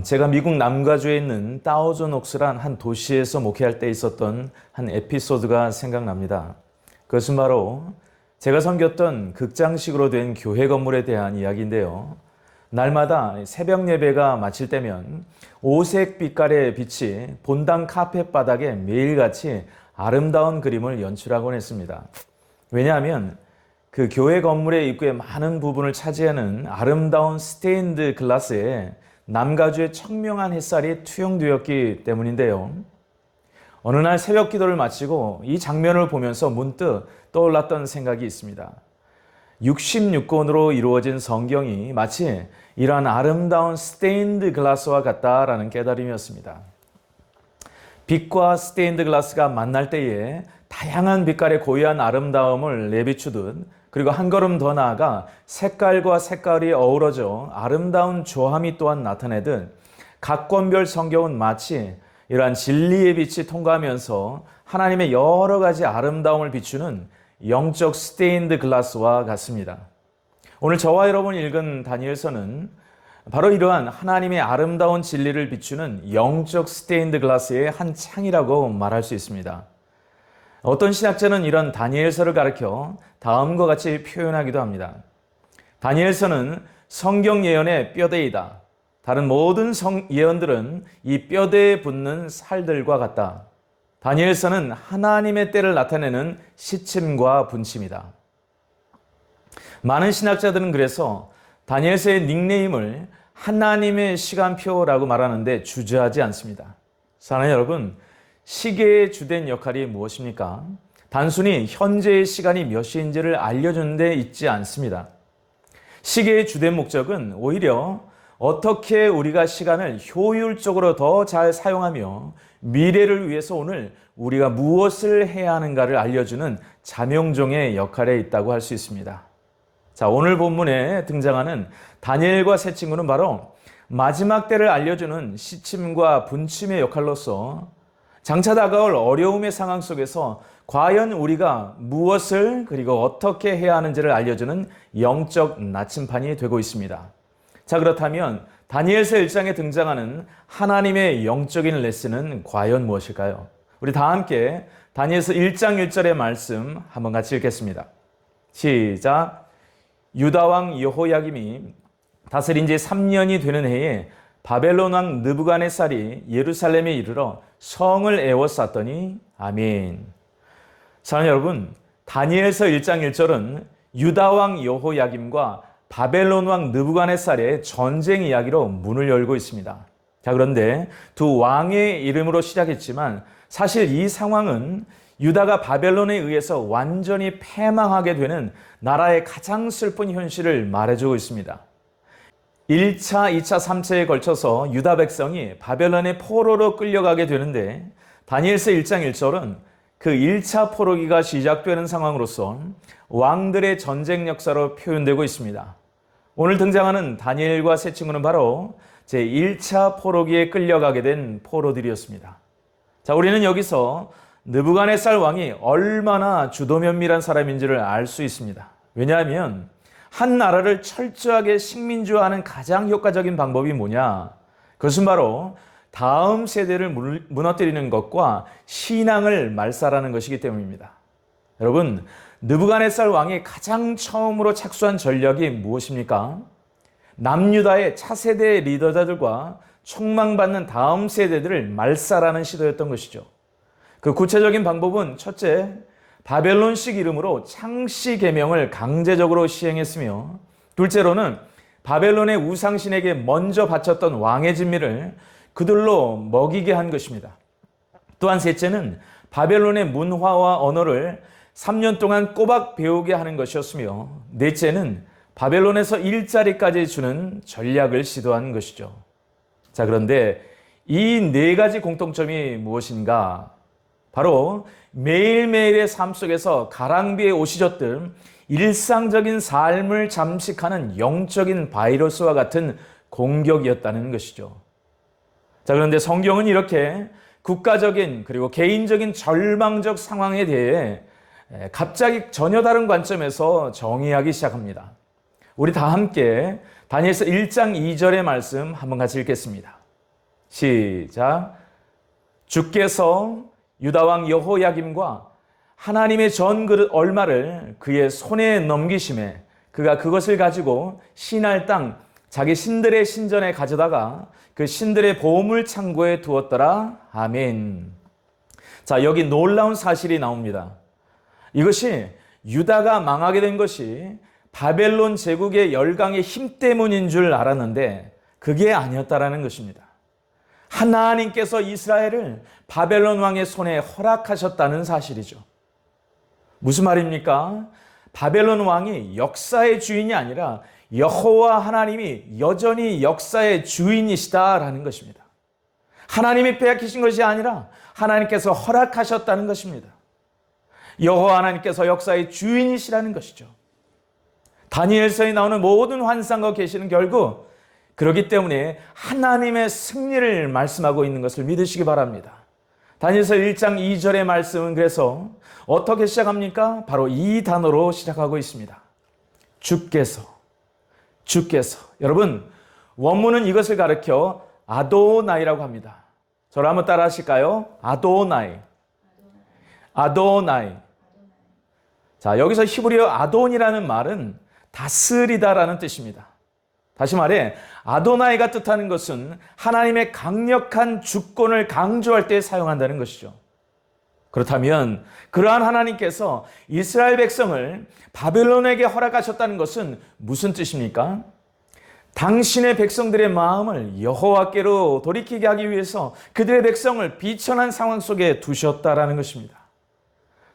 제가 미국 남가주에 있는 다우존 옥스란 한 도시에서 목회할 때 있었던 한 에피소드가 생각납니다. 그것은 바로 제가 섬겼던 극장식으로 된 교회 건물에 대한 이야기인데요. 날마다 새벽 예배가 마칠 때면 오색 빛깔의 빛이 본당 카펫 바닥에 매일같이 아름다운 그림을 연출하곤 했습니다. 왜냐하면 그 교회 건물의 입구의 많은 부분을 차지하는 아름다운 스테인드 글라스에 남가주의 청명한 햇살이 투영되었기 때문인데요. 어느 날 새벽 기도를 마치고 이 장면을 보면서 문득 떠올랐던 생각이 있습니다. 66권으로 이루어진 성경이 마치 이러한 아름다운 스테인드 글라스와 같다라는 깨달음이었습니다. 빛과 스테인드 글라스가 만날 때에 다양한 빛깔의 고유한 아름다움을 내비추듯, 그리고 한 걸음 더 나아가 색깔과 색깔이 어우러져 아름다운 조함이 또한 나타내듯 각 권별 성경은 마치 이러한 진리의 빛이 통과하면서 하나님의 여러 가지 아름다움을 비추는 영적 스테인드 글라스와 같습니다. 오늘 저와 여러분이 읽은 다니엘서는 바로 이러한 하나님의 아름다운 진리를 비추는 영적 스테인드 글라스의 한 창이라고 말할 수 있습니다. 어떤 신학자는 이런 다니엘서를 가리켜 다음과 같이 표현하기도 합니다. 다니엘서는 성경 예언의 뼈대이다. 다른 모든 예언들은 이 뼈대에 붙는 살들과 같다. 다니엘서는 하나님의 때를 나타내는 시침과 분침이다. 많은 신학자들은 그래서 다니엘서의 닉네임을 하나님의 시간표라고 말하는데 주저하지 않습니다. 사랑하는 여러분, 시계의 주된 역할이 무엇입니까? 단순히 현재의 시간이 몇 시인지를 알려주는 데 있지 않습니다. 시계의 주된 목적은 오히려 어떻게 우리가 시간을 효율적으로 더 잘 사용하며 미래를 위해서 오늘 우리가 무엇을 해야 하는가를 알려주는 자명종의 역할에 있다고 할 수 있습니다. 자, 오늘 본문에 등장하는 다니엘과 새 친구는 바로 마지막 때를 알려주는 시침과 분침의 역할로서 장차 다가올 어려움의 상황 속에서 과연 우리가 무엇을 그리고 어떻게 해야 하는지를 알려주는 영적 나침판이 되고 있습니다. 자, 그렇다면 다니엘서 1장에 등장하는 하나님의 영적인 레슨은 과연 무엇일까요? 우리 다 함께 다니엘서 1장 1절의 말씀 한번 같이 읽겠습니다. 시작. 유다 왕 여호야김이 다스린 지 3년이 되는 해에 바벨론 왕 느부갓네살이 예루살렘에 이르러 성을 에워쌌더니 아멘. 사랑하는 여러분, 다니엘서 1장 1절은 유다 왕 여호야김과 바벨론 왕 느부갓네살의 전쟁 이야기로 문을 열고 있습니다. 자, 그런데 두 왕의 이름으로 시작했지만 사실 이 상황은 유다가 바벨론에 의해서 완전히 패망하게 되는 나라의 가장 슬픈 현실을 말해주고 있습니다. 1차, 2차, 3차에 걸쳐서 유다 백성이 바벨론의 포로로 끌려가게 되는데 다니엘서 1장 1절은 그 1차 포로기가 시작되는 상황으로서 왕들의 전쟁 역사로 표현되고 있습니다. 오늘 등장하는 다니엘과 새 친구는 바로 제1차 포로기에 끌려가게 된 포로들이었습니다. 자, 우리는 여기서 느부갓네살 왕이 얼마나 주도면밀한 사람인지를 알 수 있습니다. 왜냐하면 한 나라를 철저하게 식민지화하는 가장 효과적인 방법이 뭐냐? 그것은 바로 다음 세대를 무너뜨리는 것과 신앙을 말살하는 것이기 때문입니다. 여러분, 느부갓네살 왕이 가장 처음으로 착수한 전략이 무엇입니까? 남유다의 차세대 리더자들과 촉망받는 다음 세대들을 말살하는 시도였던 것이죠. 그 구체적인 방법은 첫째, 바벨론식 이름으로 창씨 계명을 강제적으로 시행했으며, 둘째로는 바벨론의 우상신에게 먼저 바쳤던 왕의 진미를 그들로 먹이게 한 것입니다. 또한 셋째는 바벨론의 문화와 언어를 3년 동안 꼬박 배우게 하는 것이었으며, 넷째는 바벨론에서 일자리까지 주는 전략을 시도한 것이죠. 자, 그런데 이 네 가지 공통점이 무엇인가? 바로 매일매일의 삶 속에서 가랑비에 옷이 젖듯 일상적인 삶을 잠식하는 영적인 바이러스와 같은 공격이었다는 것이죠. 자, 그런데 성경은 이렇게 국가적인 그리고 개인적인 절망적 상황에 대해 갑자기 전혀 다른 관점에서 정의하기 시작합니다. 우리 다 함께 다니엘서 1장 2절의 말씀 한번 같이 읽겠습니다. 시작. 주께서 유다 왕 여호야김과 하나님의 전그릇 얼마를 그의 손에 넘기심에 그가 그것을 가지고 시날 땅 자기 신들의 신전에 가져다가 그 신들의 보물 창고에 두었더라. 아멘. 자, 여기 놀라운 사실이 나옵니다. 이것이 유다가 망하게 된 것이 바벨론 제국의 열강의 힘 때문인 줄 알았는데 그게 아니었다라는 것입니다. 하나님께서 이스라엘을 바벨론 왕의 손에 허락하셨다는 사실이죠. 무슨 말입니까? 바벨론 왕이 역사의 주인이 아니라 여호와 하나님이 여전히 역사의 주인이시다라는 것입니다. 하나님이 빼앗기신 것이 아니라 하나님께서 허락하셨다는 것입니다. 여호와 하나님께서 역사의 주인이시라는 것이죠. 다니엘서에 나오는 모든 환상과 계시는 결국 그렇기 때문에 하나님의 승리를 말씀하고 있는 것을 믿으시기 바랍니다. 다니엘서 1장 2절의 말씀은 그래서 어떻게 시작합니까? 바로 이 단어로 시작하고 있습니다. 주께서. 여러분, 원문은 이것을 가리켜 아도나이라고 합니다. 저를 한번 따라 하실까요? 아도나이. 자, 여기서 히브리어 아돈이라는 말은 다스리다라는 뜻입니다. 다시 말해 아도나이가 뜻하는 것은 하나님의 강력한 주권을 강조할 때 사용한다는 것이죠. 그렇다면 그러한 하나님께서 이스라엘 백성을 바벨론에게 허락하셨다는 것은 무슨 뜻입니까? 당신의 백성들의 마음을 여호와께로 돌이키게 하기 위해서 그들의 백성을 비천한 상황 속에 두셨다라는 것입니다.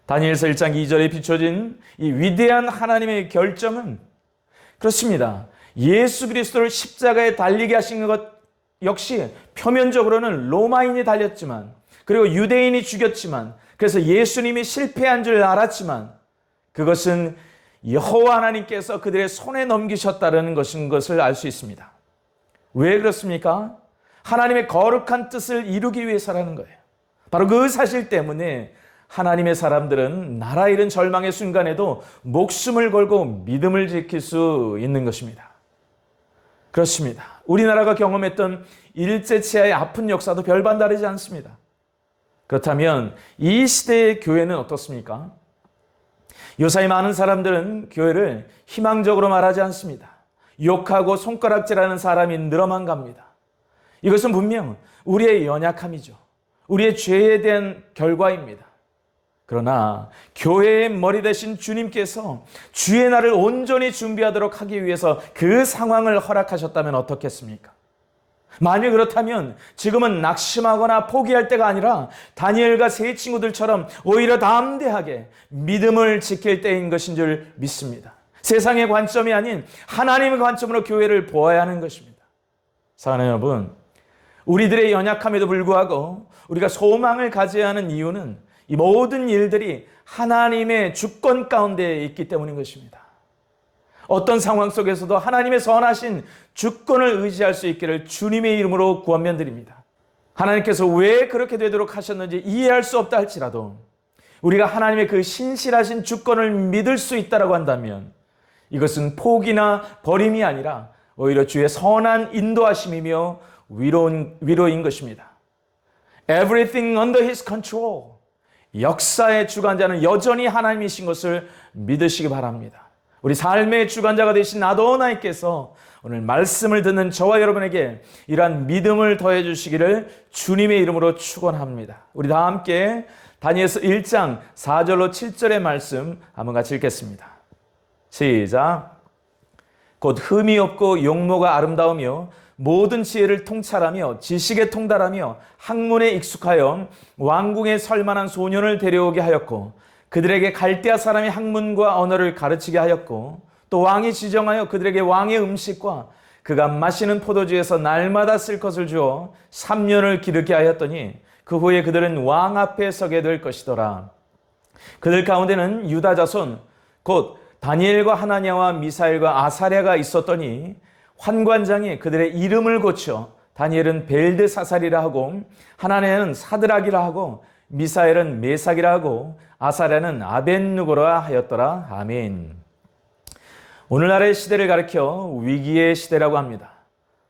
다니엘서 1장 2절에 비춰진 이 위대한 하나님의 결정은 그렇습니다. 예수 그리스도를 십자가에 달리게 하신 것 역시 표면적으로는 로마인이 달렸지만 그리고 유대인이 죽였지만 그래서 예수님이 실패한 줄 알았지만 그것은 여호와 하나님께서 그들의 손에 넘기셨다는 것을 알 수 있습니다. 왜 그렇습니까? 하나님의 거룩한 뜻을 이루기 위해서라는 거예요. 바로 그 사실 때문에 하나님의 사람들은 나라 잃은 절망의 순간에도 목숨을 걸고 믿음을 지킬 수 있는 것입니다. 그렇습니다. 우리나라가 경험했던 일제치하의 아픈 역사도 별반 다르지 않습니다. 그렇다면 이 시대의 교회는 어떻습니까? 요사이 많은 사람들은 교회를 희망적으로 말하지 않습니다. 욕하고 손가락질하는 사람이 늘어만 갑니다. 이것은 분명 우리의 연약함이죠. 우리의 죄에 대한 결과입니다. 그러나 교회의 머리 대신 주님께서 주의 날을 온전히 준비하도록 하기 위해서 그 상황을 허락하셨다면 어떻겠습니까? 만일 그렇다면 지금은 낙심하거나 포기할 때가 아니라 다니엘과 세 친구들처럼 오히려 담대하게 믿음을 지킬 때인 것인 줄 믿습니다. 세상의 관점이 아닌 하나님의 관점으로 교회를 보아야 하는 것입니다. 사랑하는 여러분, 우리들의 연약함에도 불구하고 우리가 소망을 가져야 하는 이유는 이 모든 일들이 하나님의 주권 가운데 있기 때문인 것입니다. 어떤 상황 속에서도 하나님의 선하신 주권을 의지할 수 있기를 주님의 이름으로 구원면 드립니다. 하나님께서 왜 그렇게 되도록 하셨는지 이해할 수 없다 할지라도 우리가 하나님의 그 신실하신 주권을 믿을 수 있다고 한다면 이것은 포기나 버림이 아니라 오히려 주의 선한 인도하심이며 위로인 것입니다. Everything under His control. 역사의 주관자는 여전히 하나님이신 것을 믿으시기 바랍니다. 우리 삶의 주관자가 되신 아도나이께서 오늘 말씀을 듣는 저와 여러분에게 이러한 믿음을 더해 주시기를 주님의 이름으로 축원합니다. 우리 다 함께 다니엘서 1장 4절로 7절의 말씀 한번 같이 읽겠습니다. 시작. 곧 흠이 없고 용모가 아름다우며 모든 지혜를 통찰하며 지식에 통달하며 학문에 익숙하여 왕궁에 설만한 소년을 데려오게 하였고 그들에게 갈대아 사람의 학문과 언어를 가르치게 하였고 또 왕이 지정하여 그들에게 왕의 음식과 그가 마시는 포도주에서 날마다 쓸 것을 주어 3년을 기르게 하였더니 그 후에 그들은 왕 앞에 서게 될 것이더라. 그들 가운데는 유다 자손 곧 다니엘과 하나냐와 미사엘과 아사랴가 있었더니 환관장이 그들의 이름을 고쳐 다니엘은 벨드사살이라 하고 하나냐는 사드락이라 하고 미사엘은 메삭이라 하고 아사랴는 아벳누고라 하였더라. 아멘. 오늘날의 시대를 가리켜 위기의 시대라고 합니다.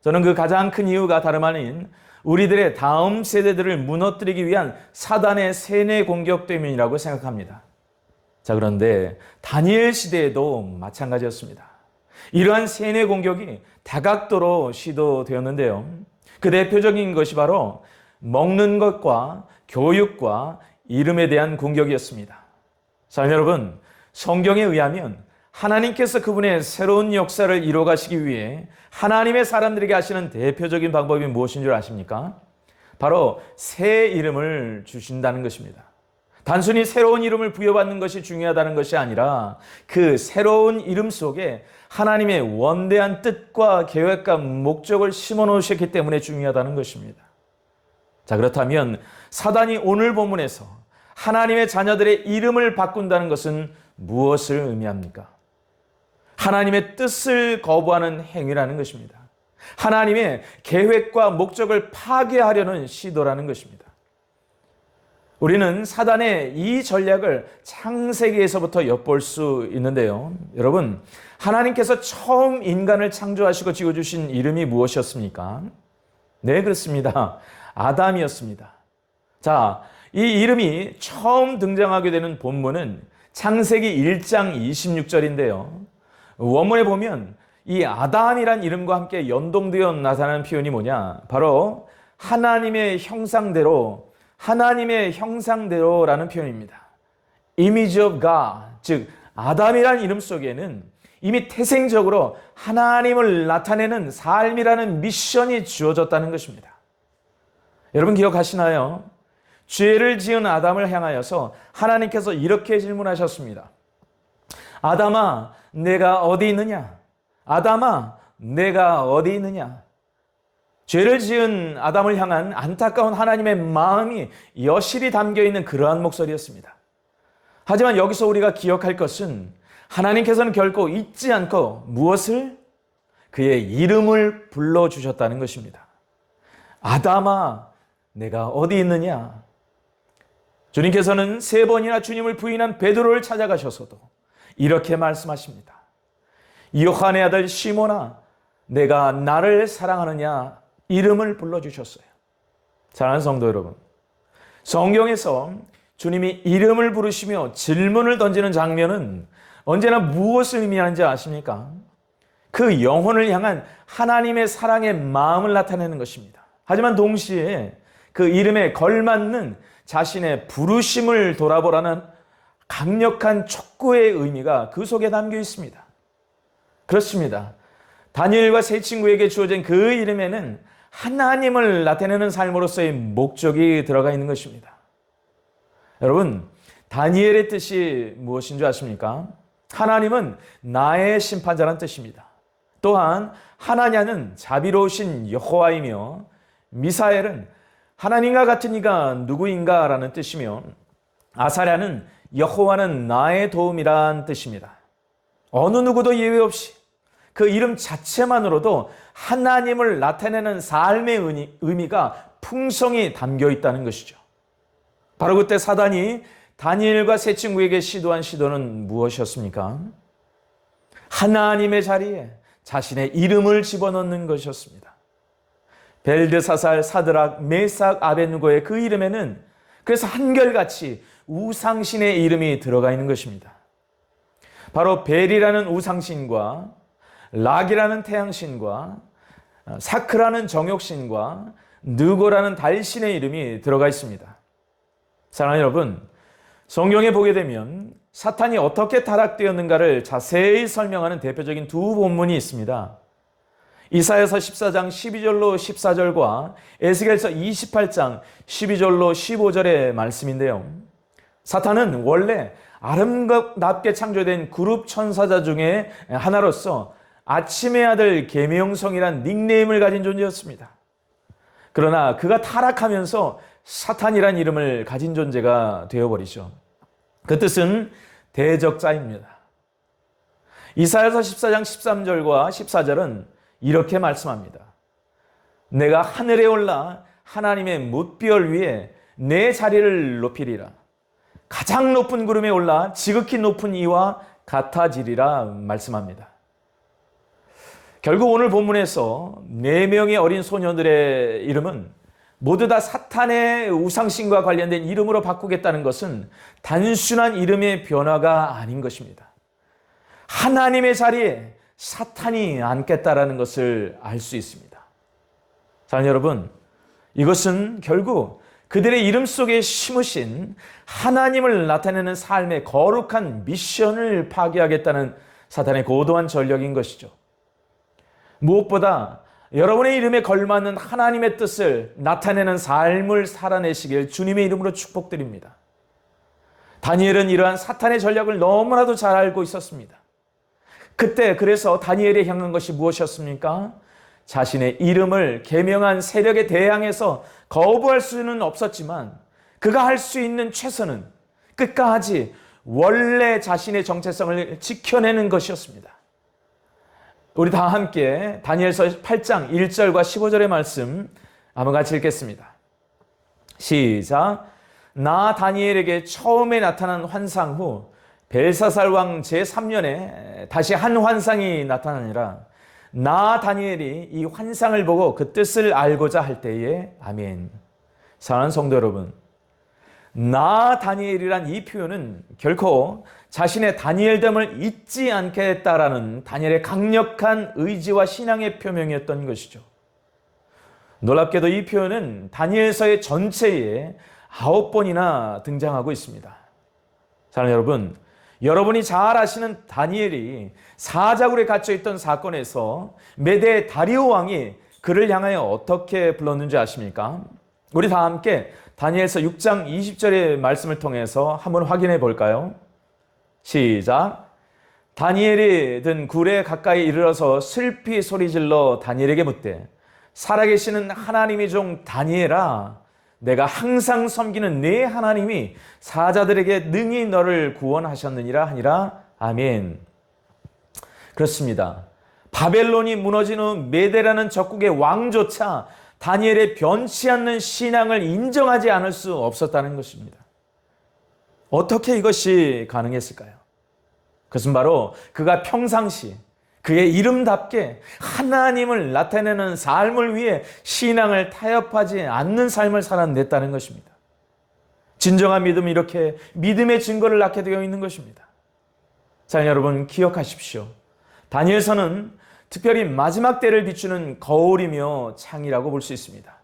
저는 그 가장 큰 이유가 다름 아닌 우리들의 다음 세대들을 무너뜨리기 위한 사단의 세뇌 공격 때문이라고 생각합니다. 자, 그런데 다니엘 시대에도 마찬가지였습니다. 이러한 세뇌 공격이 다각도로 시도되었는데요. 그 대표적인 것이 바로 먹는 것과 교육과 이름에 대한 공격이었습니다. 자, 여러분, 성경에 의하면 하나님께서 그분의 새로운 역사를 이루어가시기 위해 하나님의 사람들에게 하시는 대표적인 방법이 무엇인 줄 아십니까? 바로 새 이름을 주신다는 것입니다. 단순히 새로운 이름을 부여받는 것이 중요하다는 것이 아니라 그 새로운 이름 속에 하나님의 원대한 뜻과 계획과 목적을 심어 놓으셨기 때문에 중요하다는 것입니다. 자, 그렇다면 사단이 오늘 본문에서 하나님의 자녀들의 이름을 바꾼다는 것은 무엇을 의미합니까? 하나님의 뜻을 거부하는 행위라는 것입니다. 하나님의 계획과 목적을 파괴하려는 시도라는 것입니다. 우리는 사단의 이 전략을 창세기에서부터 엿볼 수 있는데요. 여러분, 하나님께서 처음 인간을 창조하시고 지어주신 이름이 무엇이었습니까? 네, 그렇습니다. 아담이었습니다. 자, 이 이름이 처음 등장하게 되는 본문은 창세기 1장 26절인데요. 원문에 보면 이 아담이란 이름과 함께 연동되어 나타나는 표현이 뭐냐? 바로 하나님의 형상대로라는 표현입니다. Image of God, 즉 아담이란 이름 속에는 이미 태생적으로 하나님을 나타내는 삶이라는 미션이 주어졌다는 것입니다. 여러분 기억하시나요? 죄를 지은 아담을 향하여서 하나님께서 이렇게 질문하셨습니다. 아담아, 내가 어디 있느냐? 아담아, 내가 어디 있느냐? 죄를 지은 아담을 향한 안타까운 하나님의 마음이 여실히 담겨있는 그러한 목소리였습니다. 하지만 여기서 우리가 기억할 것은 하나님께서는 결코 잊지 않고 무엇을? 그의 이름을 불러주셨다는 것입니다. 아담아, 내가 어디 있느냐? 주님께서는 3번이나 주님을 부인한 베드로를 찾아가셔서도 이렇게 말씀하십니다. 요한의 아들 시몬아, 내가 나를 사랑하느냐? 이름을 불러주셨어요. 사랑하는 성도 여러분, 성경에서 주님이 이름을 부르시며 질문을 던지는 장면은 언제나 무엇을 의미하는지 아십니까? 그 영혼을 향한 하나님의 사랑의 마음을 나타내는 것입니다. 하지만 동시에 그 이름에 걸맞는 자신의 부르심을 돌아보라는 강력한 촉구의 의미가 그 속에 담겨 있습니다. 그렇습니다. 다니엘과 세 친구에게 주어진 그 이름에는 하나님을 나타내는 삶으로서의 목적이 들어가 있는 것입니다. 여러분, 다니엘의 뜻이 무엇인 줄 아십니까? 하나님은 나의 심판자라는 뜻입니다. 또한 하나냐는 자비로우신 여호와이며 미사엘은 하나님과 같은 이가 누구인가 라는 뜻이며 아사랴는 여호와는 나의 도움이란 뜻입니다. 어느 누구도 예외 없이 그 이름 자체만으로도 하나님을 나타내는 삶의 의미가 풍성히 담겨 있다는 것이죠. 바로 그때 사단이 다니엘과 세 친구에게 시도한 시도는 무엇이었습니까? 하나님의 자리에 자신의 이름을 집어넣는 것이었습니다. 벨드사살, 사드락, 메삭, 아벳느고의 그 이름에는 그래서 한결같이 우상신의 이름이 들어가 있는 것입니다. 바로 벨이라는 우상신과 락이라는 태양신과 사크라는 정욕신과 느고라는 달신의 이름이 들어가 있습니다. 사랑하는 여러분, 성경에 보게 되면 사탄이 어떻게 타락되었는가를 자세히 설명하는 대표적인 두 본문이 있습니다. 이사야서 14장 12절로 14절과 에스겔서 28장 12절로 15절의 말씀인데요. 사탄은 원래 아름답게 창조된 그룹 천사자 중에 하나로서 아침의 아들 계명성이란 닉네임을 가진 존재였습니다. 그러나 그가 타락하면서 사탄이란 이름을 가진 존재가 되어버리죠. 그 뜻은 대적자입니다. 이사야서 14장 13절과 14절은 이렇게 말씀합니다. 내가 하늘에 올라 하나님의 뭇별 위에 내 자리를 높이리라. 가장 높은 구름에 올라 지극히 높은 이와 같아지리라 말씀합니다. 결국 오늘 본문에서 4명의 어린 소녀들의 이름은 모두 다 사탄의 우상신과 관련된 이름으로 바꾸겠다는 것은 단순한 이름의 변화가 아닌 것입니다. 하나님의 자리에 사탄이 앉겠다라는 것을 알 수 있습니다. 자, 여러분, 이것은 결국 그들의 이름 속에 심으신 하나님을 나타내는 삶의 거룩한 미션을 파괴하겠다는 사탄의 고도한 전략인 것이죠. 무엇보다 여러분의 이름에 걸맞는 하나님의 뜻을 나타내는 삶을 살아내시길 주님의 이름으로 축복드립니다. 다니엘은 이러한 사탄의 전략을 너무나도 잘 알고 있었습니다. 그때 그래서 다니엘이 향한 것이 무엇이었습니까? 자신의 이름을 계명한 세력에 대항해서 거부할 수는 없었지만 그가 할 수 있는 최선은 끝까지 원래 자신의 정체성을 지켜내는 것이었습니다. 우리 다 함께 다니엘서 8장 1절과 15절의 말씀 한번 같이 읽겠습니다. 시작. 나 다니엘에게 처음에 나타난 환상 후 벨사살 왕 제3년에 다시 한 환상이 나타나니라. 나 다니엘이 이 환상을 보고 그 뜻을 알고자 할 때에 아멘. 사랑하는 성도 여러분, 나 다니엘이란 이 표현은 결코 자신의 다니엘됨을 잊지 않겠다라는 다니엘의 강력한 의지와 신앙의 표명이었던 것이죠. 놀랍게도 이 표현은 다니엘서의 전체에 9번이나 등장하고 있습니다. 사랑하는 여러분, 여러분이 잘 아시는 다니엘이 사자굴에 갇혀있던 사건에서 메대 다리오 왕이 그를 향하여 어떻게 불렀는지 아십니까? 우리 다 함께 다니엘서 6장 20절의 말씀을 통해서 한번 확인해 볼까요? 시작. 다니엘이 든 굴에 가까이 이르러서 슬피 소리질러 다니엘에게 묻되 살아계시는 하나님의 종 다니엘아, 내가 항상 섬기는 네 하나님이 사자들에게 능히 너를 구원하셨느니라 하니라. 아멘. 그렇습니다. 바벨론이 무너진 후 메대라는 적국의 왕조차 다니엘의 변치 않는 신앙을 인정하지 않을 수 없었다는 것입니다. 어떻게 이것이 가능했을까요? 그것은 바로 그가 평상시 그의 이름답게 하나님을 나타내는 삶을 위해 신앙을 타협하지 않는 삶을 살아냈다는 것입니다. 진정한 믿음은 이렇게 믿음의 증거를 낳게 되어 있는 것입니다. 자, 여러분 기억하십시오. 다니엘서는 특별히 마지막 때를 비추는 거울이며 창이라고 볼 수 있습니다.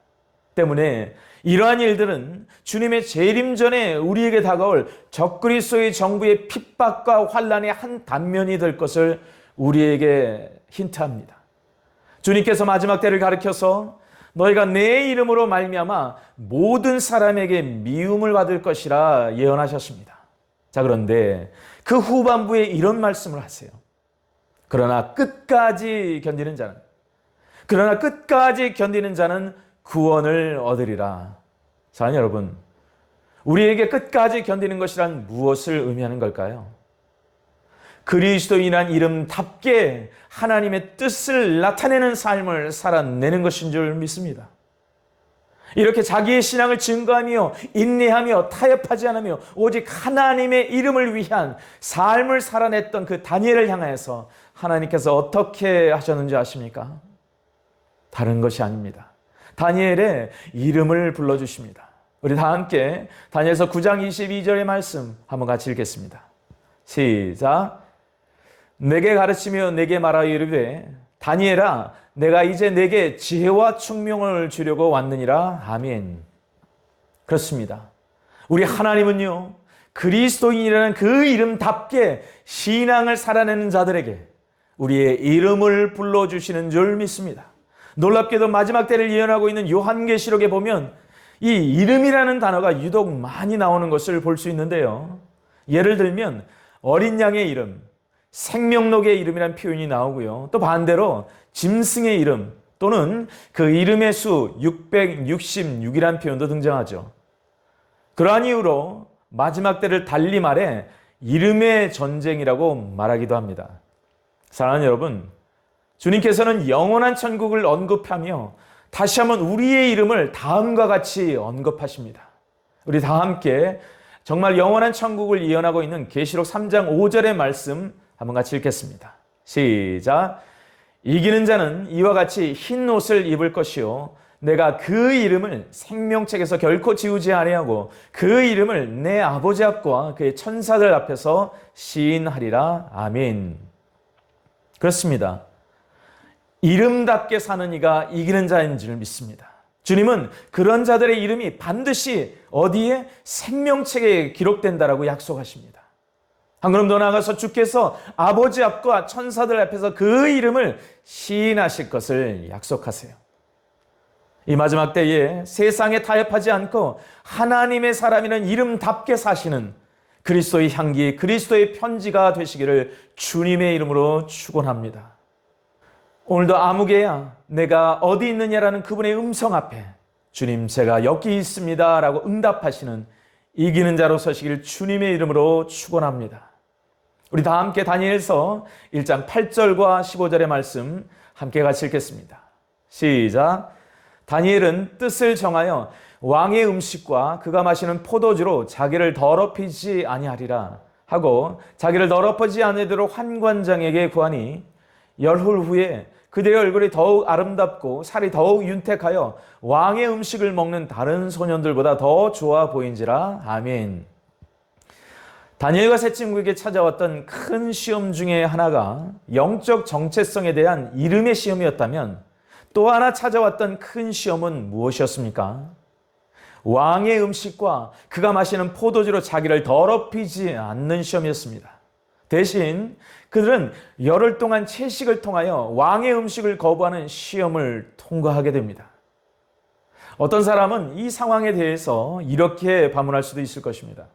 때문에 이러한 일들은 주님의 재림 전에 우리에게 다가올 적그리스도의 정부의 핍박과 환난의 한 단면이 될 것을 우리에게 힌트합니다. 주님께서 마지막 때를 가리켜서 너희가 내 이름으로 말미암아 모든 사람에게 미움을 받을 것이라 예언하셨습니다. 자, 그런데 그 후반부에 이런 말씀을 하세요. 그러나 끝까지 견디는 자는 구원을 얻으리라. 사랑하는 여러분, 우리에게 끝까지 견디는 것이란 무엇을 의미하는 걸까요? 그리스도인이란 이름답게 하나님의 뜻을 나타내는 삶을 살아내는 것인 줄 믿습니다. 이렇게 자기의 신앙을 증거하며 인내하며 타협하지 않으며 오직 하나님의 이름을 위한 삶을 살아냈던 그 다니엘을 향하여서 하나님께서 어떻게 하셨는지 아십니까? 다른 것이 아닙니다. 다니엘의 이름을 불러주십니다. 우리 다 함께 다니엘서 9장 22절의 말씀 한번 같이 읽겠습니다. 시작. 내게 가르치며 내게 말하여 이르되 다니엘아, 내가 이제 내게 지혜와 총명을 주려고 왔느니라. 아멘. 그렇습니다. 우리 하나님은요, 그리스도인이라는 그 이름답게 신앙을 살아내는 자들에게 우리의 이름을 불러주시는 줄 믿습니다. 놀랍게도 마지막 때를 예언하고 있는 요한계시록에 보면 이 이름이라는 단어가 유독 많이 나오는 것을 볼 수 있는데요. 예를 들면 어린 양의 이름, 생명록의 이름이라는 표현이 나오고요. 또 반대로 짐승의 이름 또는 그 이름의 수 666이라는 표현도 등장하죠. 그러한 이유로 마지막 때를 달리 말해 이름의 전쟁이라고 말하기도 합니다. 사랑하는 여러분, 주님께서는 영원한 천국을 언급하며 다시 한번 우리의 이름을 다음과 같이 언급하십니다. 우리 다 함께 정말 영원한 천국을 예언하고 있는 계시록 3장 5절의 말씀 한번 같이 읽겠습니다. 시작. 이기는 자는 이와 같이 흰 옷을 입을 것이요 내가 그 이름을 생명책에서 결코 지우지 아니하고 그 이름을 내 아버지 앞과 그의 천사들 앞에서 시인하리라. 아멘. 그렇습니다. 이름답게 사는 이가 이기는 자인 줄 믿습니다. 주님은 그런 자들의 이름이 반드시 어디에? 생명책에 기록된다라고 약속하십니다. 한 걸음 더 나아가서 주께서 아버지 앞과 천사들 앞에서 그 이름을 시인하실 것을 약속하세요. 이 마지막 때에 세상에 타협하지 않고 하나님의 사람이라는 이름답게 사시는 그리스도의 향기, 그리스도의 편지가 되시기를 주님의 이름으로 축원합니다. 오늘도 아무개야 내가 어디 있느냐라는 그분의 음성 앞에 주님 제가 여기 있습니다 라고 응답하시는 이기는 자로 서시기를 주님의 이름으로 축원합니다. 우리 다 함께 다니엘서 1장 8절과 15절의 말씀 함께 같이 읽겠습니다. 시작. 다니엘은 뜻을 정하여 왕의 음식과 그가 마시는 포도주로 자기를 더럽히지 아니하리라 하고 자기를 더럽히지 않으도록 환관장에게 구하니 열흘 후에 그들의 얼굴이 더욱 아름답고 살이 더욱 윤택하여 왕의 음식을 먹는 다른 소년들보다 더 좋아 보인지라. 아멘. 다니엘과 세 친구에게 찾아왔던 큰 시험 중에 하나가 영적 정체성에 대한 이름의 시험이었다면 또 하나 찾아왔던 큰 시험은 무엇이었습니까? 왕의 음식과 그가 마시는 포도주로 자기를 더럽히지 않는 시험이었습니다. 대신 그들은 열흘 동안 채식을 통하여 왕의 음식을 거부하는 시험을 통과하게 됩니다. 어떤 사람은 이 상황에 대해서 이렇게 반문할 수도 있을 것입니다.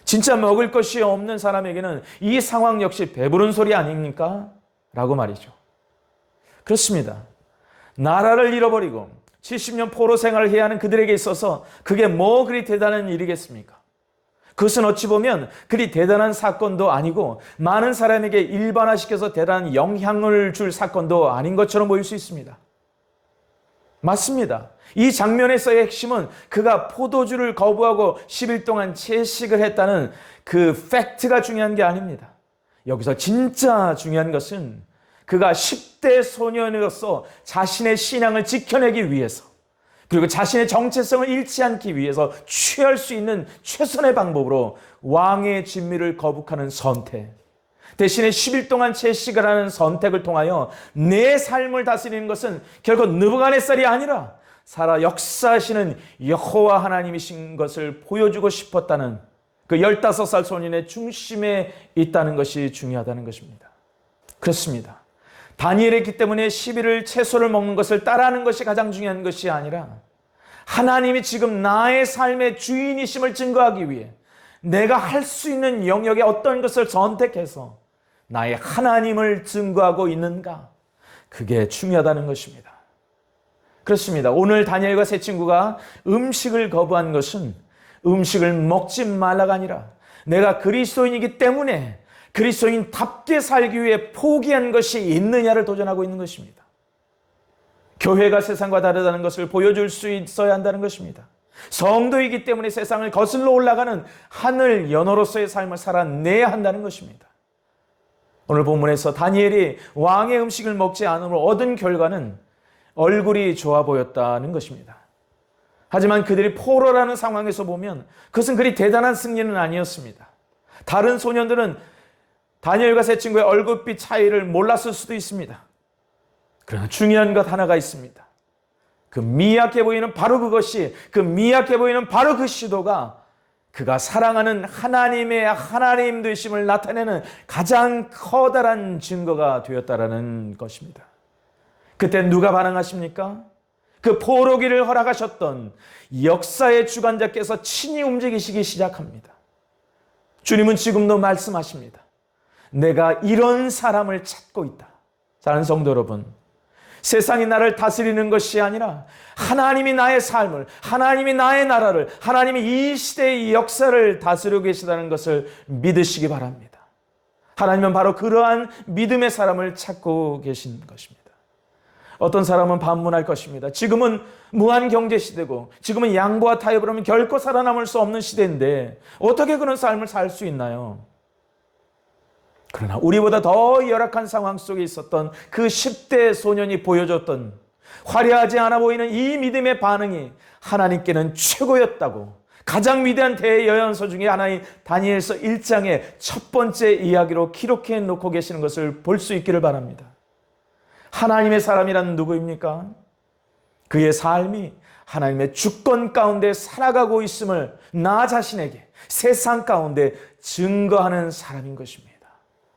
진짜 먹을 것이 없는 사람에게는 이 상황 역시 배부른 소리 아닙니까? 라고 말이죠. 그렇습니다. 나라를 잃어버리고 70년 포로 생활을 해야 하는 그들에게 있어서 그게 뭐 그리 대단한 일이겠습니까? 그것은 어찌 보면 그리 대단한 사건도 아니고 많은 사람에게 일반화시켜서 대단한 영향을 줄 사건도 아닌 것처럼 보일 수 있습니다. 맞습니다. 이 장면에서의 핵심은 그가 포도주를 거부하고 10일 동안 채식을 했다는 그 팩트가 중요한 게 아닙니다. 여기서 진짜 중요한 것은 그가 10대 소년으로서 자신의 신앙을 지켜내기 위해서 그리고 자신의 정체성을 잃지 않기 위해서 취할 수 있는 최선의 방법으로 왕의 진미를 거부하는 선택, 대신에 10일 동안 채식을 하는 선택을 통하여 내 삶을 다스리는 것은 결코 느부갓네살이 아니라 살아 역사하시는 여호와 하나님이신 것을 보여주고 싶었다는 그 15살 소년의 중심에 있다는 것이 중요하다는 것입니다. 그렇습니다. 다니엘이기 때문에 10일을 채소를 먹는 것을 따라하는 것이 가장 중요한 것이 아니라 하나님이 지금 나의 삶의 주인이심을 증거하기 위해 내가 할 수 있는 영역에 어떤 것을 선택해서 나의 하나님을 증거하고 있는가? 그게 중요하다는 것입니다. 그렇습니다. 오늘 다니엘과 세 친구가 음식을 거부한 것은 음식을 먹지 말라가 아니라 내가 그리스도인이기 때문에 그리스도인답게 살기 위해 포기한 것이 있느냐를 도전하고 있는 것입니다. 교회가 세상과 다르다는 것을 보여줄 수 있어야 한다는 것입니다. 성도이기 때문에 세상을 거슬러 올라가는 하늘 연호로서의 삶을 살아내야 한다는 것입니다. 오늘 본문에서 다니엘이 왕의 음식을 먹지 않음으로 얻은 결과는 얼굴이 좋아 보였다는 것입니다. 하지만 그들이 포로라는 상황에서 보면 그것은 그리 대단한 승리는 아니었습니다. 다른 소년들은 다니엘과 세 친구의 얼굴빛 차이를 몰랐을 수도 있습니다. 그러나 중요한 것 하나가 있습니다. 그 미약해 보이는 바로 그것이, 그 미약해 보이는 바로 그 시도가 그가 사랑하는 하나님의 하나님 되심을 나타내는 가장 커다란 증거가 되었다라는 것입니다. 그때 누가 반응하십니까? 그 포로기를 허락하셨던 역사의 주관자께서 친히 움직이시기 시작합니다. 주님은 지금도 말씀하십니다. 내가 이런 사람을 찾고 있다. 사랑하는 성도 여러분, 세상이 나를 다스리는 것이 아니라 하나님이 나의 삶을, 하나님이 나의 나라를, 하나님이 이 시대의 역사를 다스리고 계시다는 것을 믿으시기 바랍니다. 하나님은 바로 그러한 믿음의 사람을 찾고 계신 것입니다. 어떤 사람은 반문할 것입니다. 지금은 무한 경제 시대고 지금은 양보와 타협을 하면 결코 살아남을 수 없는 시대인데 어떻게 그런 삶을 살 수 있나요? 그러나 우리보다 더 열악한 상황 속에 있었던 그 10대 소년이 보여줬던 화려하지 않아 보이는 이 믿음의 반응이 하나님께는 최고였다고, 가장 위대한 대여연서 중에 하나인 다니엘서 1장의 첫 번째 이야기로 기록해 놓고 계시는 것을 볼 수 있기를 바랍니다. 하나님의 사람이란 누구입니까? 그의 삶이 하나님의 주권 가운데 살아가고 있음을 나 자신에게 세상 가운데 증거하는 사람인 것입니다.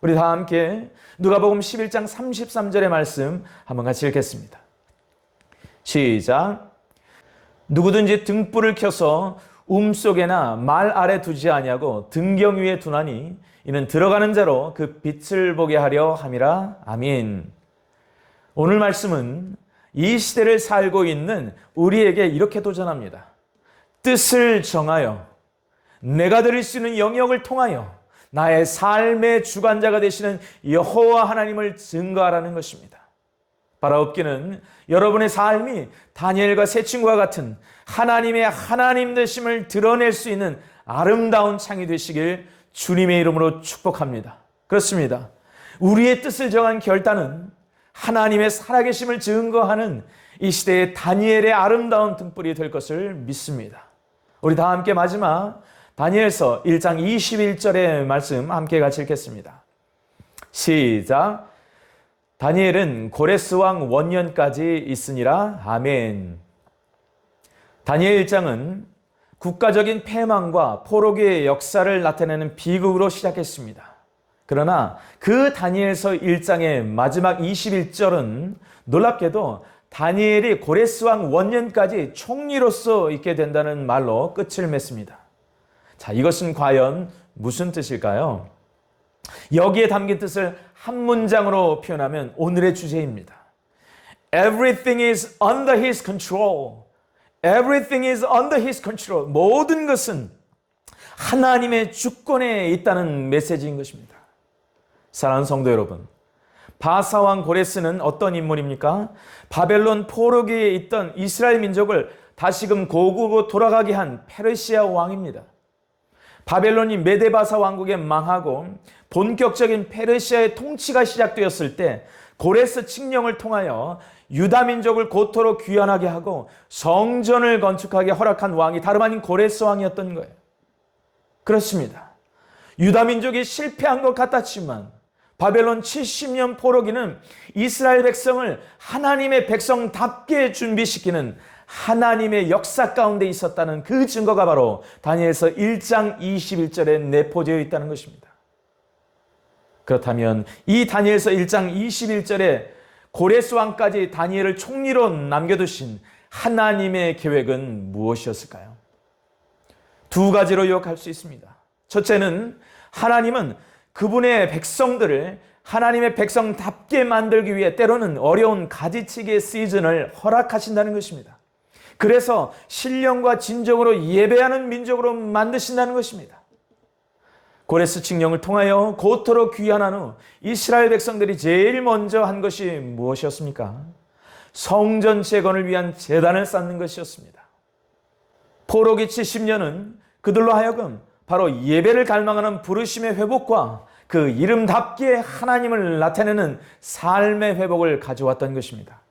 우리 다 함께 누가복음 11장 33절의 말씀 한번 같이 읽겠습니다. 시작. 누구든지 등불을 켜서 움속에나 말 아래 두지 아니하고 등경 위에 두나니 이는 들어가는 자로 그 빛을 보게 하려 함이라. 아멘. 오늘 말씀은 이 시대를 살고 있는 우리에게 이렇게 도전합니다. 뜻을 정하여 내가 드릴 수 있는 영역을 통하여 나의 삶의 주관자가 되시는 여호와 하나님을 증거하라는 것입니다. 바라옵기는 여러분의 삶이 다니엘과 세 친구와 같은 하나님의 하나님 되심을 드러낼 수 있는 아름다운 창이 되시길 주님의 이름으로 축복합니다. 그렇습니다. 우리의 뜻을 정한 결단은 하나님의 살아계심을 증거하는 이 시대의 다니엘의 아름다운 등불이 될 것을 믿습니다. 우리 다 함께 마지막 다니엘서 1장 21절의 말씀 함께 같이 읽겠습니다. 시작. 다니엘은 고레스 왕 원년까지 있으니라. 아멘. 다니엘 1장은 국가적인 패망과 포로기의 역사를 나타내는 비극으로 시작했습니다. 그러나 그 다니엘서 1장의 마지막 21절은 놀랍게도 다니엘이 고레스 왕 원년까지 총리로서 있게 된다는 말로 끝을 맺습니다. 자, 이것은 과연 무슨 뜻일까요? 여기에 담긴 뜻을 한 문장으로 표현하면 오늘의 주제입니다. Everything is under his control. Everything is under his control. 모든 것은 하나님의 주권에 있다는 메시지인 것입니다. 사랑하는 성도 여러분, 바사왕 고레스는 어떤 인물입니까? 바벨론 포로기에 있던 이스라엘 민족을 다시금 고국으로 돌아가게 한 페르시아 왕입니다. 바벨론이 메데바사 왕국에 망하고 본격적인 페르시아의 통치가 시작되었을 때 고레스 칙령을 통하여 유다 민족을 고토로 귀환하게 하고 성전을 건축하게 허락한 왕이 다름 아닌 고레스 왕이었던 거예요. 그렇습니다. 유다 민족이 실패한 것 같았지만 바벨론 70년 포로기는 이스라엘 백성을 하나님의 백성답게 준비시키는 하나님의 역사 가운데 있었다는 그 증거가 바로 다니엘서 1장 21절에 내포되어 있다는 것입니다. 그렇다면 이 다니엘서 1장 21절에 고레스 왕까지 다니엘을 총리로 남겨두신 하나님의 계획은 무엇이었을까요? 두 가지로 요약할 수 있습니다. 첫째는 하나님은 그분의 백성들을 하나님의 백성답게 만들기 위해 때로는 어려운 가지치기의 시즌을 허락하신다는 것입니다. 그래서 신령과 진정으로 예배하는 민족으로 만드신다는 것입니다. 고레스 칙령을 통하여 고토로 귀환한 후 이스라엘 백성들이 제일 먼저 한 것이 무엇이었습니까? 성전 재건을 위한 제단을 쌓는 것이었습니다. 포로기 70년은 그들로 하여금 바로 예배를 갈망하는 부르심의 회복과 그 이름답게 하나님을 나타내는 삶의 회복을 가져왔던 것입니다.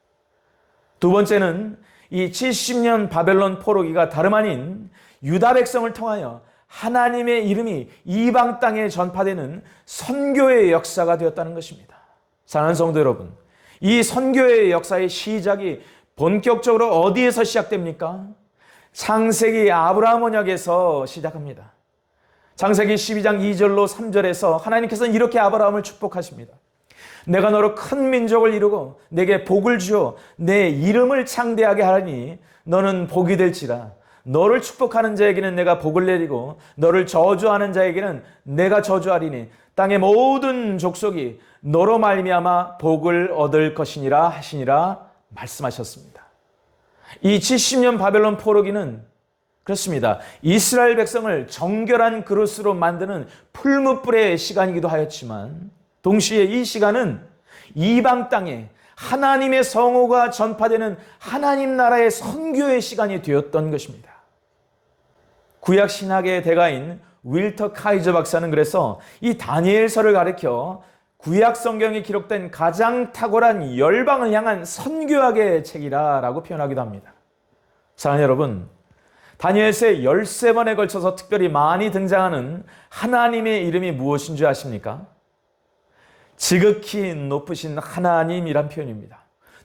두 번째는 이 70년 바벨론 포로기가 다름 아닌 유다 백성을 통하여 하나님의 이름이 이방 땅에 전파되는 선교의 역사가 되었다는 것입니다. 사랑하는 성도 여러분, 이 선교의 역사의 시작이 본격적으로 어디에서 시작됩니까? 창세기 아브라함 언약에서 시작합니다. 창세기 12장 2절로 3절에서 하나님께서는 이렇게 아브라함을 축복하십니다. 내가 너로 큰 민족을 이루고 내게 복을 주어 내 이름을 창대하게 하리니 너는 복이 될지라. 너를 축복하는 자에게는 내가 복을 내리고 너를 저주하는 자에게는 내가 저주하리니 땅의 모든 족속이 너로 말미암아 복을 얻을 것이니라 하시니라 말씀하셨습니다. 이 70년 바벨론 포로기는 그렇습니다. 이스라엘 백성을 정결한 그릇으로 만드는 풀무불의 시간이기도 하였지만 동시에 이 시간은 이방 땅에 하나님의 성호가 전파되는 하나님 나라의 선교의 시간이 되었던 것입니다. 구약 신학의 대가인 윌터 카이저 박사는 그래서 이 다니엘서를 가리켜 구약 성경에 기록된 가장 탁월한 열방을 향한 선교학의 책이라고 표현하기도 합니다. 사랑하는 여러분, 다니엘서에 13번에 걸쳐서 특별히 많이 등장하는 하나님의 이름이 무엇인 줄 아십니까? 지극히 높으신 하나님이란 표현입니다.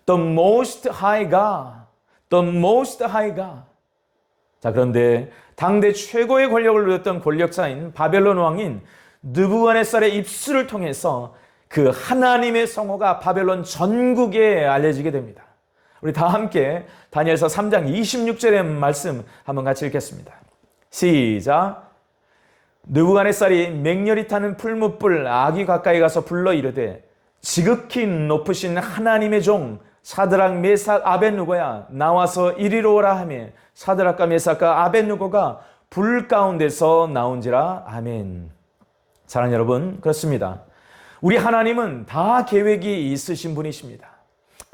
The Most High God, The Most High God. 자, 그런데 당대 최고의 권력을 누렸던 권력자인 바벨론 왕인 느부갓네살의 입술을 통해서 그 하나님의 성호가 바벨론 전국에 알려지게 됩니다. 우리 다 함께 다니엘서 3장 26절의 말씀 한번 같이 읽겠습니다. 시작. 느부갓네살이 맹렬히 타는 풀무불 아기 가까이 가서 불러 이르되 지극히 높으신 하나님의 종 사드락 메삭 아벳느고야 나와서 이리로 오라 하며 사드락과 메삭과 아벳느고가 불 가운데서 나온지라. 아멘. 사랑하는 여러분, 그렇습니다. 우리 하나님은 다 계획이 있으신 분이십니다.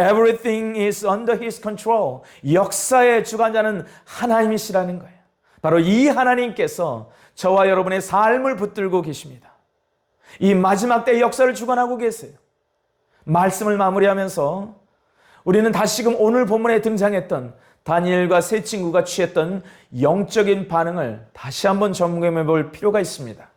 Everything is under His control. 역사의 주관자는 하나님이시라는 거예요. 바로 이 하나님께서 저와 여러분의 삶을 붙들고 계십니다. 이 마지막 때의 역사를 주관하고 계세요. 말씀을 마무리하면서 우리는 다시금 오늘 본문에 등장했던 다니엘과 세 친구가 취했던 영적인 반응을 다시 한번 점검해 볼 필요가 있습니다.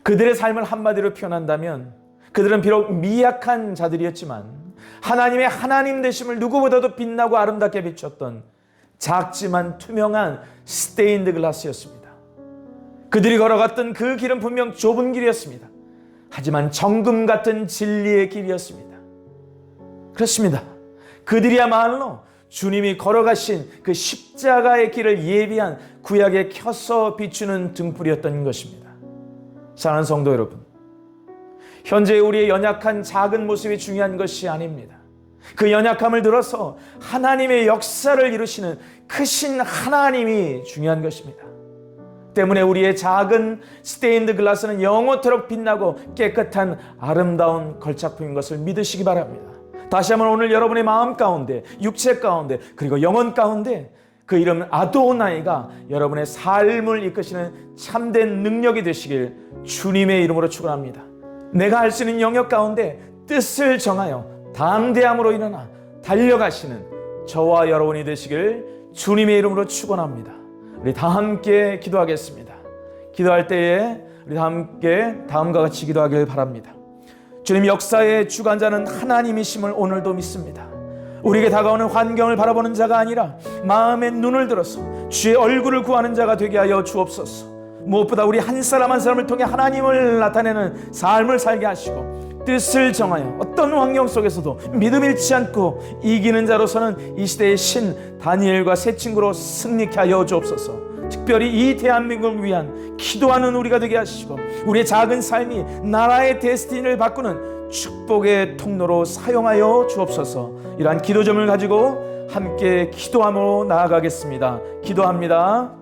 그들의 삶을 한마디로 표현한다면 그들은 비록 미약한 자들이었지만 하나님의 하나님 되심을 누구보다도 빛나고 아름답게 비췄던 작지만 투명한 스테인드 글라스였습니다. 그들이 걸어갔던 그 길은 분명 좁은 길이었습니다. 하지만 정금 같은 진리의 길이었습니다. 그렇습니다. 그들이야말로 주님이 걸어가신 그 십자가의 길을 예비한 구약에 켜서 비추는 등불이었던 것입니다. 사랑하는 성도 여러분, 현재 우리의 연약한 작은 모습이 중요한 것이 아닙니다. 그 연약함을 들어서 하나님의 역사를 이루시는 크신 하나님이 중요한 것입니다. 때문에 우리의 작은 스테인드 글라스는 영원토록 빛나고 깨끗한 아름다운 걸작품인 것을 믿으시기 바랍니다. 다시 한번 오늘 여러분의 마음 가운데, 육체 가운데, 그리고 영혼 가운데 그 이름 아도나이가 여러분의 삶을 이끄시는 참된 능력이 되시길 주님의 이름으로 축원합니다. 내가 할 수 있는 영역 가운데 뜻을 정하여 담대함으로 일어나 달려가시는 저와 여러분이 되시길 주님의 이름으로 축원합니다. 우리 다 함께 기도하겠습니다. 기도할 때에 우리 다 함께 다음과 같이 기도하길 바랍니다. 주님, 역사의 주관자는 하나님이심을 오늘도 믿습니다. 우리에게 다가오는 환경을 바라보는 자가 아니라 마음의 눈을 들어서 주의 얼굴을 구하는 자가 되게 하여 주옵소서. 무엇보다 우리 한 사람 한 사람을 통해 하나님을 나타내는 삶을 살게 하시고 뜻을 정하여 어떤 환경 속에서도 믿음 잃지 않고 이기는 자로서는 이 시대의 신 다니엘과 세 친구로 승리케 하여 주옵소서. 특별히 이 대한민국을 위한 기도하는 우리가 되게 하시고 우리의 작은 삶이 나라의 데스티니를 바꾸는 축복의 통로로 사용하여 주옵소서. 이러한 기도점을 가지고 함께 기도함으로 나아가겠습니다. 기도합니다.